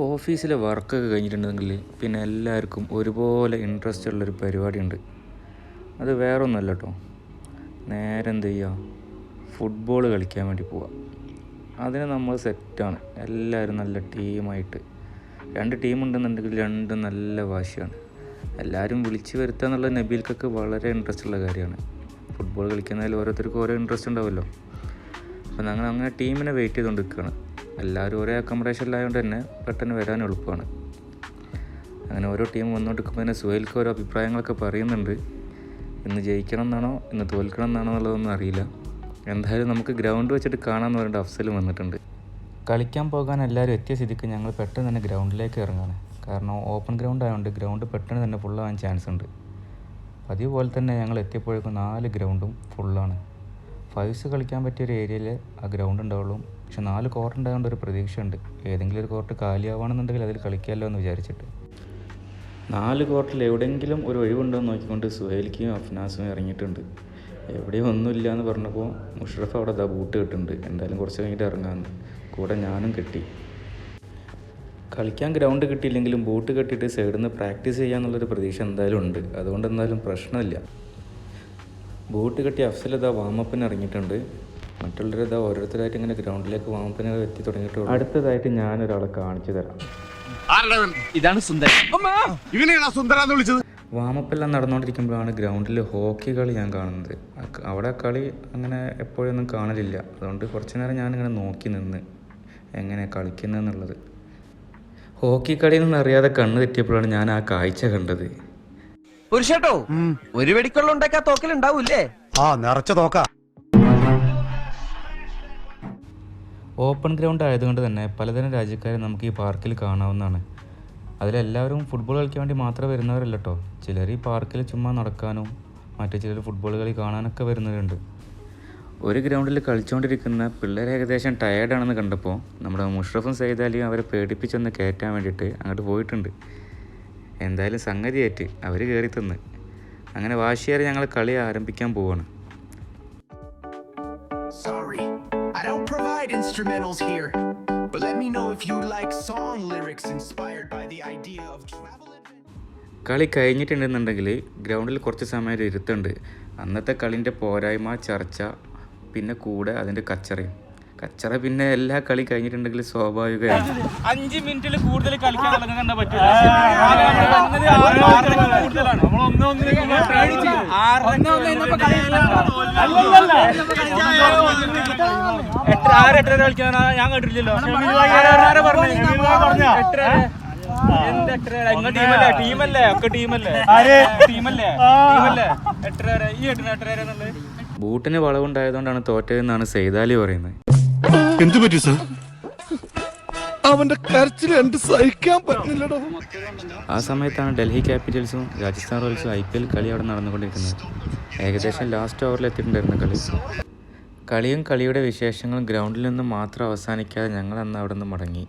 ഓഫീസിലെ വർക്കൊക്കെ കഴിഞ്ഞിട്ടുണ്ടെങ്കിൽ പിന്നെ എല്ലാവർക്കും ഒരുപോലെ ഇൻട്രസ്റ്റ് ഉള്ളൊരു പരിപാടിയുണ്ട്. അത് വേറൊന്നുമല്ല കേട്ടോ, നേരെ എന്ത് ചെയ്യുക, ഫുട്ബോൾ കളിക്കാൻ വേണ്ടി പോവുക. അതിന് നമ്മൾ സെറ്റാണ്, എല്ലാവരും നല്ല ടീമായിട്ട്. 2 ടീമുണ്ടെന്നുണ്ടെങ്കിൽ 2 നല്ല വാശിയാണ്. എല്ലാവരും വിളിച്ച് വരുത്തുക എന്നുള്ളത് നബീൽക്കൊക്കെ വളരെ ഇൻട്രസ്റ്റ് ഉള്ള കാര്യമാണ്. ഫുട്ബോൾ കളിക്കുന്നതിൽ ഓരോരുത്തർക്കും ഓരോ ഇൻട്രസ്റ്റ് ഉണ്ടാവുമല്ലോ. അപ്പോൾ ഞങ്ങൾ അങ്ങനെ ടീമിനെ വെയിറ്റ് ചെയ്തുകൊണ്ട് നിൽക്കുകയാണ്. എല്ലാവരും ഒരേ അക്കോമഡേഷനിലായതുകൊണ്ട് തന്നെ പെട്ടെന്ന് വരാൻ എളുപ്പമാണ്. അങ്ങനെ ഓരോ ടീം വന്നുകൊണ്ടിരിക്കുമ്പോൾ തന്നെ സുഹൈൽക്ക് ഓരോ അഭിപ്രായങ്ങളൊക്കെ പറയുന്നുണ്ട്. ഇന്ന് ജയിക്കണം എന്നാണോ ഇന്ന് തോൽക്കണം എന്നാണോ എന്നുള്ളതൊന്നും അറിയില്ല. എന്തായാലും നമുക്ക് ഗ്രൗണ്ട് വെച്ചിട്ട് കാണാമെന്ന് പറഞ്ഞിട്ട് അഫ്സലും വന്നിട്ടുണ്ട്. കളിക്കാൻ പോകാൻ എല്ലാവരും എത്തിയ സ്ഥിതിക്ക് ഞങ്ങൾ പെട്ടെന്ന് തന്നെ ഗ്രൗണ്ടിലേക്ക് ഇറങ്ങുകയാണ്. കാരണം ഓപ്പൺ ഗ്രൗണ്ട് ആയതുകൊണ്ട് ഗ്രൗണ്ട് പെട്ടെന്ന് തന്നെ ഫുള്ളാകാൻ ചാൻസ് ഉണ്ട്. പതിവ് പോലെ തന്നെ ഞങ്ങൾ എത്തിയപ്പോഴേക്കും 4 ഗ്രൗണ്ടും ഫുള്ളാണ്. 5s കളിക്കാൻ പറ്റിയൊരു ഏരിയയിൽ ആ ഗ്രൗണ്ട് ഉണ്ടാവുള്ളൂ. പക്ഷെ 4 കോർട്ട് ഉണ്ടായതുകൊണ്ട് ഒരു പ്രതീക്ഷയുണ്ട്, ഏതെങ്കിലും ഒരു കോർട്ട് കാലിയാവുകയാണെന്നുണ്ടെങ്കിൽ അതിൽ കളിക്കാമല്ലോ എന്ന് വിചാരിച്ചിട്ട്. 4 കോർട്ടിൽ എവിടെയെങ്കിലും ഒരു ഒഴിവുണ്ടോ എന്ന് നോക്കിക്കൊണ്ട് സുഹൈൽക്കും അഫ്നാസും ഇറങ്ങിയിട്ടുണ്ട്. എവിടെയും ഒന്നുമില്ല എന്ന് പറഞ്ഞപ്പോൾ മുഷറഫ് അവിടെ ബൂട്ട് കെട്ടുണ്ട്, എന്തായാലും കുറച്ച് കഴിഞ്ഞിട്ട് ഇറങ്ങാമെന്ന്. കൂടെ ഞാനും കെട്ടി. കളിക്കാൻ ഗ്രൗണ്ട് കിട്ടിയില്ലെങ്കിലും ബൂട്ട് കെട്ടിയിട്ട് സൈഡിൽ നിന്ന് പ്രാക്ടീസ് ചെയ്യാന്നുള്ളൊരു പ്രതീക്ഷ എന്തായാലും ഉണ്ട്. അതുകൊണ്ട് എന്തായാലും പ്രശ്നമില്ല. ബൂട്ട് കെട്ടി അഫ്സൽ വാമപ്പിന് ഇറങ്ങിയിട്ടുണ്ട്. മറ്റുള്ളവർ ഓരോരുത്തരായിട്ട് ഇങ്ങനെ ഗ്രൗണ്ടിലേക്ക് വാമപ്പിന് എത്തി തുടങ്ങിയിട്ടുള്ളൂ. അടുത്തതായിട്ട് ഞാനൊരാളെ കാണിച്ചു തരാം. ഇതാണ് സുന്ദരൻ. വാമപ്പെല്ലാം നടന്നുകൊണ്ടിരിക്കുമ്പോഴാണ് ഗ്രൗണ്ടിൽ ഹോക്കി കളി ഞാൻ കാണുന്നത്. അവിടെ കളി അങ്ങനെ എപ്പോഴൊന്നും കാണലില്ല. അതുകൊണ്ട് കുറച്ച് നേരം ഞാനിങ്ങനെ നോക്കി നിന്ന് എങ്ങനെ കളിക്കുന്നതെന്നുള്ളത്. ഹോക്കി കളിയെന്നൊന്നും അറിയാതെ കണ്ണ് തെറ്റിയപ്പോഴാണ് ഞാൻ ആ കാഴ്ച കണ്ടത്. പുരുഷേട്ടോ, ഒരു വെടിക്കൊള്ള ഉണ്ടാക്കാ തോക്കലുണ്ടാവൂല്ലേ? നിറച്ച തോക്ക. ഓപ്പൺ ഗ്രൗണ്ട് ആയതുകൊണ്ട് തന്നെ പലതരം രാജ്യക്കാരെ നമുക്ക് ഈ പാർക്കിൽ കാണാവുന്നതാണ്. അതിലെല്ലാവരും ഫുട്ബോൾ കളിക്കാൻ വേണ്ടി മാത്രമേ വരുന്നവരല്ല കേട്ടോ. ചിലർ ഈ പാർക്കിൽ ചുമ്മാ നടക്കാനും മറ്റു ചിലർ ഫുട്ബോൾ കളി കാണാനൊക്കെ വരുന്നവരുണ്ട്. ഒരു ഗ്രൗണ്ടിൽ കളിച്ചുകൊണ്ടിരിക്കുന്ന പിള്ളേർ ഏകദേശം ടയേർഡാണെന്ന് കണ്ടപ്പോൾ നമ്മുടെ മുഷറഫും സൈദാലിയും അവരെ പേടിപ്പിച്ചൊന്ന് കയറ്റാൻ വേണ്ടിയിട്ട് അങ്ങോട്ട് പോയിട്ടുണ്ട്. എന്തായാലും സംഗതിയായിട്ട് അവർ കയറി തന്ന്. അങ്ങനെ വാശിയേറെ ഞങ്ങൾ കളി ആരംഭിക്കാൻ പോവാണ്. Instrumentals here, but let me know if you like song lyrics inspired by the idea of travel. കളി കഴിഞ്ഞിട്ടുണ്ടെന്നുണ്ടെങ്കിൽ ഗ്രൗണ്ടിൽ കുറച്ച് സമയം ഇരുത്തുണ്ട്. അന്നത്തെ കളിൻ്റെ പോരായ്മ ചർച്ച, പിന്നെ കൂടെ അതിൻ്റെ കച്ചറ പിന്നെ എല്ലാ കളി കഴിഞ്ഞിട്ടുണ്ടെങ്കിൽ സ്വാഭാവികമാണ്. 5 മിനിറ്റിൽ കൂടുതൽ കളിക്കാൻ പറ്റില്ല. കളിക്കാനാ ഞാൻ കണ്ടിട്ടില്ലല്ലോ. ടീമല്ലേ ഒക്കെ ടീമല്ലേ 8 ഈ 8 ബൂട്ടിന് വളവുണ്ടായതുകൊണ്ടാണ് തോറ്റതെന്നാണ് സൈദാലി പറയുന്നത്. എന്തു പറ്റി സാർ? അവന്റെ കരച്ചിൽ എന്ത് സഹിക്കാൻ പറ്റുന്നില്ലടോ. ആ സമയത്താണ് ഡൽഹി ക്യാപിറ്റൽസും രാജസ്ഥാൻ റോയൽസും IPL കളി അവിടെ നടന്നുകൊണ്ടിരിക്കുന്നത്. ഏകദേശം ലാസ്റ്റ് ഓവറിൽ എത്തിയിട്ടുണ്ടായിരുന്നു കളിയും കളിയുടെ വിശേഷങ്ങളും ഗ്രൗണ്ടിൽ നിന്നും മാത്രം അവസാനിക്കാതെ ഞങ്ങൾ അന്ന് അവിടെ നിന്ന് മടങ്ങി.